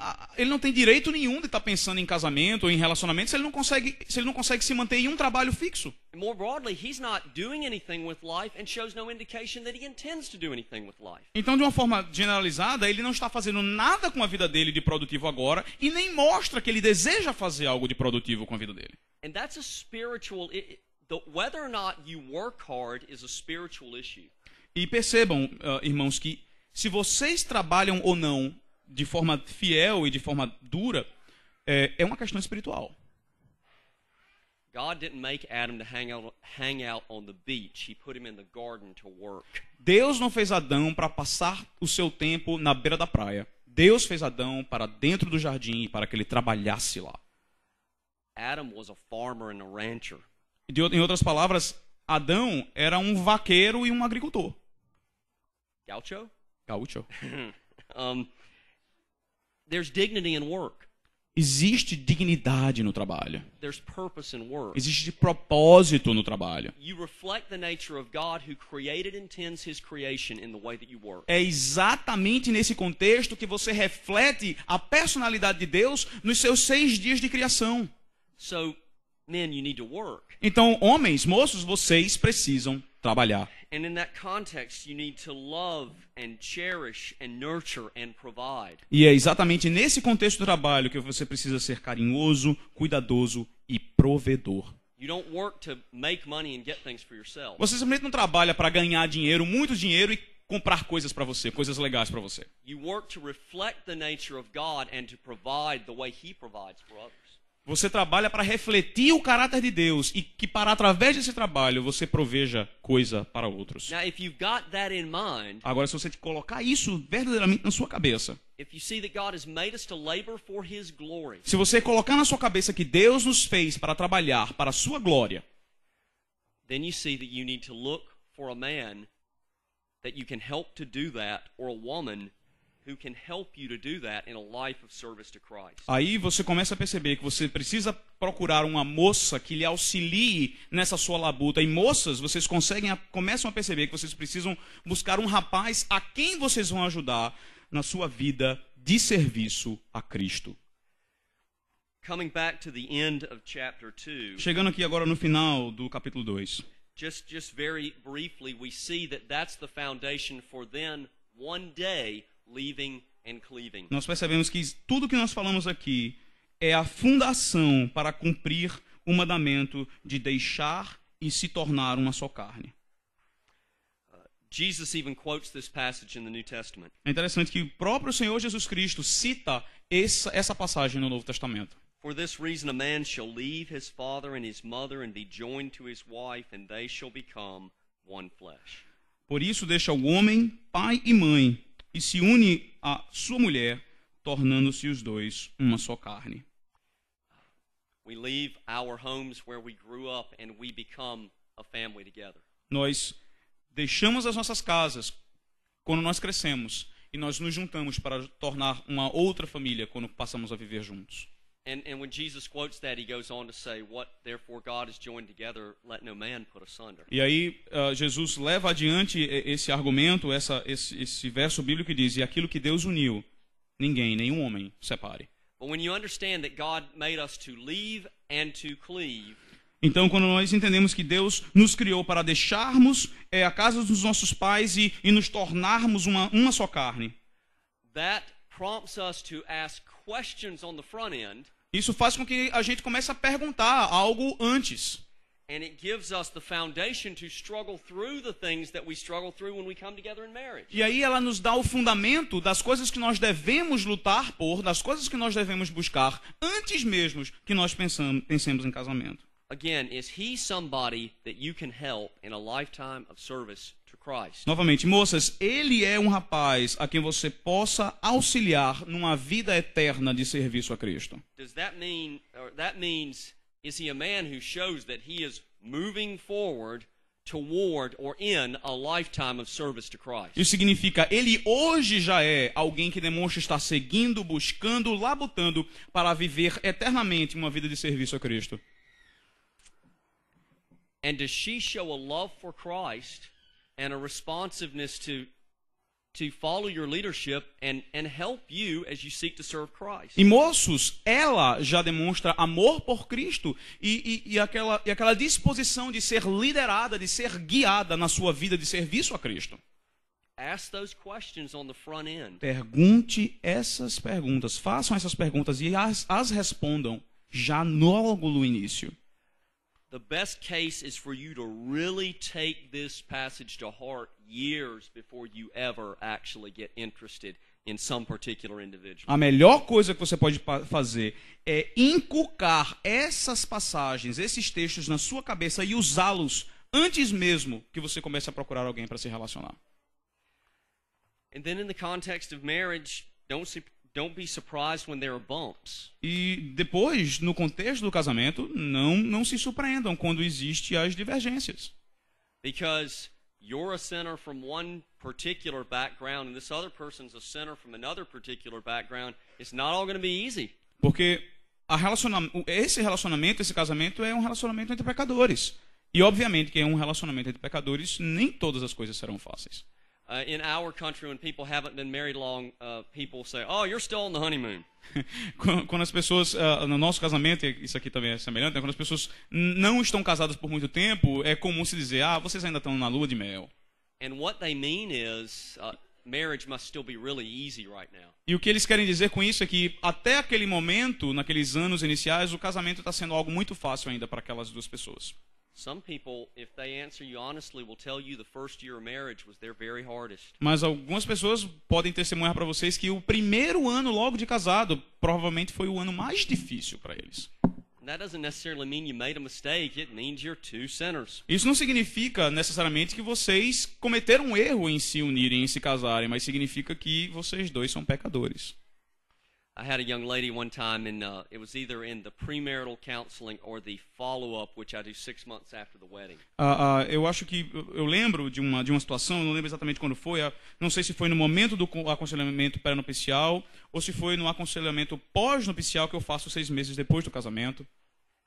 direito nenhum de estar pensando em casamento ou em relacionamento se ele não consegue se manter em um trabalho fixo. And more broadly, he's not doing anything with life and shows no indication that he intends to do anything with life. Então, de uma forma generalizada, ele não está fazendo nada com a vida dele de produtivo agora e nem mostra que ele deseja fazer algo de produtivo com a vida dele. And that's a spiritual whether or not you work hard is a spiritual issue. E percebam, irmãos, que se vocês trabalham ou não de forma fiel e de forma dura, é uma questão espiritual. God didn't make Adam to hang out on the beach. He put him in the garden to work. Deus não fez Adão para passar o seu tempo na beira da praia. Deus fez Adão para dentro do jardim para que ele trabalhasse lá. Adam was a farmer and a rancher. Em outras palavras, Adão era um vaqueiro e um agricultor. Gaucho? Gaúcho. There's dignity in work. Existe dignidade no trabalho. There's purpose in work. Existe propósito no trabalho. You reflect the nature of God who created and intends his creation in the way that you work. É exatamente nesse contexto que você reflete a personalidade de Deus nos seus 6 dias de criação. So, men, you need to work. Então, homens, moços, vocês precisam trabalhar. And in that context, you need to love and cherish and nurture and provide. E é exatamente nesse contexto do trabalho que você precisa ser carinhoso, cuidadoso e provedor. You don't work to make money and get things for yourself. Você simplesmente não trabalha para ganhar dinheiro, muito dinheiro e comprar coisas para você, coisas legais para você. You work to reflect the nature of God and to provide the way he provides for others. Você trabalha para refletir o caráter de Deus e que para através desse trabalho você proveja coisa para outros. Now, if you've got that in mind, Agora, se você colocar isso verdadeiramente na sua cabeça, if you see that God has made us to labor for His glory, se você colocar na sua cabeça que Deus nos fez para trabalhar para a sua glória, then you see that you need to look for a man that you can help to do that, or a woman who can help you to do that in a life of service to Christ. aí você começa a perceber que você precisa procurar uma moça que lhe auxilie nessa sua labuta. E moças, vocês começam a perceber que vocês precisam buscar um rapaz a quem vocês vão ajudar na sua vida de serviço a Cristo. Coming back to the end of chapter 2, Chegando aqui agora no final do capítulo 2. just very briefly, we see that that's the foundation for then one day leaving and cleaving. Nós percebemos que tudo que nós falamos aqui é a fundação para cumprir o mandamento de deixar e se tornar uma só carne. Jesus even quotes this passage in the New Testament. É interessante que o próprio Senhor Jesus Cristo cita essa passagem no Novo Testamento. For this reason a man shall leave his father and his mother and be joined to his wife, and they shall become one flesh. Por isso deixa o homem, pai e mãe, e se une à sua mulher, tornando-se os dois uma só carne. We leave our homes where we grew up and we become a family together. Nós deixamos as nossas casas quando nós crescemos e nós nos juntamos para tornar uma outra família quando passamos a viver juntos. And when Jesus quotes that, he goes on to say, "What therefore God has joined together, let no man put asunder." E aí Jesus leva adiante esse argumento, esse verso bíblico que diz: e aquilo que Deus uniu, ninguém, nenhum homem, separe. But when you understand that God made us to leave and to cleave, Então, quando nós entendemos que Deus nos criou para deixarmos a casa dos nossos pais e nos tornarmos uma só carne, that prompts us to ask questions on the front end. isso faz com que a gente comece a perguntar algo antes. And it gives us the foundation to struggle through the things that we struggle through when we come together in marriage. E aí ela nos dá o fundamento das coisas que nós devemos lutar por, das coisas que nós devemos buscar, antes mesmo que nós pensemos em casamento. Again, is he somebody that you can help in a lifetime of service to Christ? Novamente, moças, ele é um rapaz a quem você possa auxiliar numa vida eterna de serviço a Cristo. Does that mean, or that means, is he a man who shows that he is moving forward toward or in a lifetime of service to Christ? Isso significa, ele hoje já é alguém que demonstra estar seguindo, buscando, labutando para viver eternamente uma vida de serviço a Cristo. And does she show a love for Christ and a responsiveness to follow your leadership and help you as you seek to serve Christ? E moços, ela já demonstra amor por Cristo e aquela disposição de ser liderada, de ser guiada na sua vida de serviço a Cristo. Ask those questions on the front end. Pergunte essas perguntas, façam essas perguntas e as respondam já logo no início. The best case is for you to really take this passage to heart years before you ever actually get interested in some particular individual. A melhor coisa que você pode fazer é inculcar essas passagens, esses textos na sua cabeça e usá-los antes mesmo que você comece a procurar alguém para se relacionar. And then in the context of marriage, don't be surprised when there are bumps. E depois, no contexto do casamento, não se surpreendam quando existem as divergências. Because you're a sinner from one particular background and this other person's a sinner from another particular background. It's not all going to be easy. Porque esse relacionamento, esse casamento é um relacionamento entre pecadores. E obviamente que é um relacionamento entre pecadores, nem todas as coisas serão fáceis. In our country, when people haven't been married long, people say, "Oh, you're still on the honeymoon." Quando as pessoas, no nosso casamento, isso aqui também é semelhante, né? Quando as pessoas não estão casadas por muito tempo, é comum se dizer, vocês ainda estão na lua de mel. And what they mean is, marriage must still be really easy right now. E o que eles querem dizer com isso é que até aquele momento, naqueles anos iniciais, o casamento está sendo algo muito fácil ainda para aquelas duas pessoas. Some people, if they answer you honestly, will tell you the first year of marriage was their very hardest. Mas algumas pessoas podem testemunhar para vocês que o primeiro ano logo de casado provavelmente foi o ano mais difícil para eles. that doesn't necessarily mean you made a mistake. It means you're two sinners. Isso não significa necessariamente que vocês cometeram um erro em se unirem, em se casarem, mas significa que vocês dois são pecadores. I had a young lady one time, and it was either in the premarital counseling or the follow-up, which I do 6 months after the wedding. Eu acho que eu lembro de uma situação, eu não lembro exatamente quando foi, não sei se foi no momento do aconselhamento pré-nupcial ou se foi no aconselhamento pós-nupcial que eu faço 6 meses depois do casamento.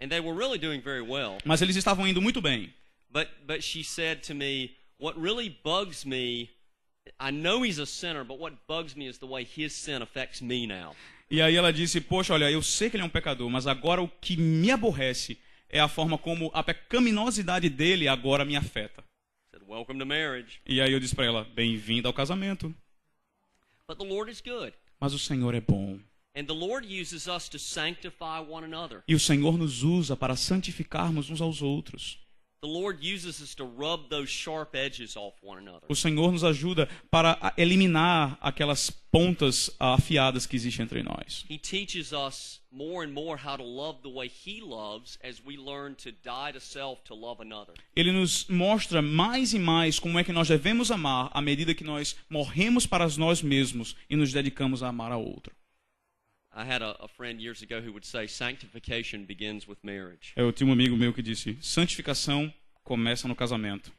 And they were really doing very well. Mas eles estavam indo muito bem. But she said to me, what really bugs me, I know he's a sinner, but what bugs me is the way his sin affects me now. E aí ela disse, poxa, olha, eu sei que ele é um pecador, mas agora o que me aborrece é a forma como a pecaminosidade dele agora me afeta. Said, welcome to marriage. E aí eu disse para ela, bem-vinda ao casamento. But the Lord is good. Mas o Senhor é bom. And the Lord uses us to sanctify one another. E o Senhor nos usa para santificarmos uns aos outros. The Lord uses us to rub those sharp edges off one another. O Senhor nos ajuda para eliminar aquelas pontas afiadas que existem entre nós. He teaches us more and more how to love the way He loves as we learn to die to self to love another. Ele nos mostra mais e mais como é que nós devemos amar à medida que nós morremos para nós mesmos e nos dedicamos a amar a outro. I had a friend years ago who would say sanctification begins with marriage. Eu tinha um amigo meu que disse, santificação começa no casamento.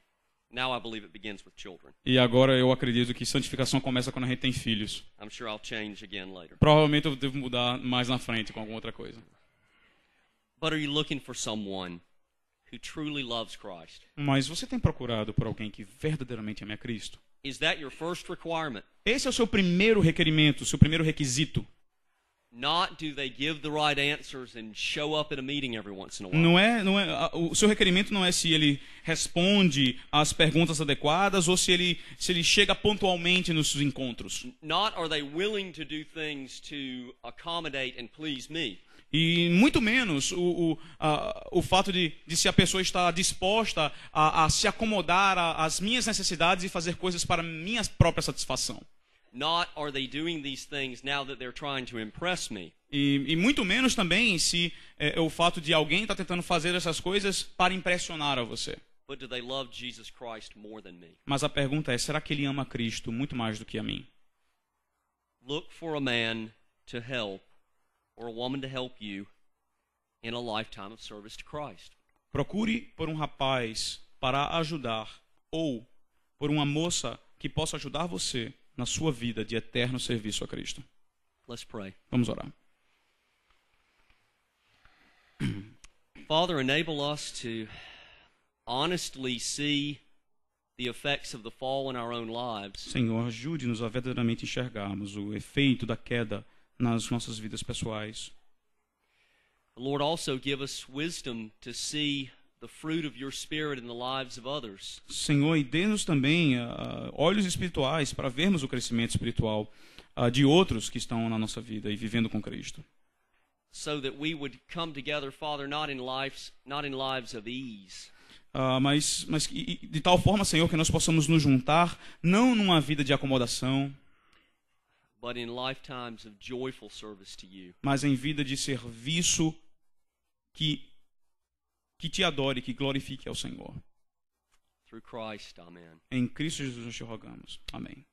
Now I believe it begins with children. E agora eu acredito que santificação começa quando a gente tem filhos. I'm sure I'll change again later. Provavelmente eu devo mudar mais na frente com alguma outra coisa. But are you looking for someone who truly loves Christ? Mas você tem procurado por alguém que verdadeiramente ame a Cristo? Is that your first requirement? Esse é o seu primeiro requerimento, o seu primeiro requisito. Not do they give the right answers and show up at a meeting every once in a while. O seu requerimento não é se ele responde às perguntas adequadas ou se ele chega pontualmente nos encontros. Not are they willing to do things to accommodate and please me. E muito menos o fato de se a pessoa está disposta a se acomodar às minhas necessidades e fazer coisas para minha própria satisfação. Not are they doing these things now that they're trying to impress me. E muito menos também se o fato de alguém estar tentando fazer essas coisas para impressionar a você. But do they love Jesus Christ more than me? Mas a pergunta é, será que ele ama Cristo muito mais do que a mim? Look for a man to help or a woman to help you in a lifetime of service to Christ. Procure por um rapaz para ajudar ou por uma moça que possa ajudar você na sua vida de eterno serviço a Cristo. Let's pray. Vamos orar. Father, enable us to honestly see the effects of the fall in our own lives. Senhor, ajude-nos a verdadeiramente enxergarmos o efeito da queda nas nossas vidas pessoais. Lord, also give us wisdom to see the fruit of your Spirit in the lives of others. Senhor, e dê-nos também olhos espirituais para vermos o crescimento espiritual de outros que estão na nossa vida e vivendo com Cristo. So that we would come together, Father, not in lives of ease. Mas de tal forma, Senhor, que nós possamos nos juntar não numa vida de acomodação, but in lifetimes of joyful service to you. Mas em vida de serviço que te adore, que glorifique ao Senhor. Through Christ, amen. Em Cristo Jesus nós te rogamos. Amém.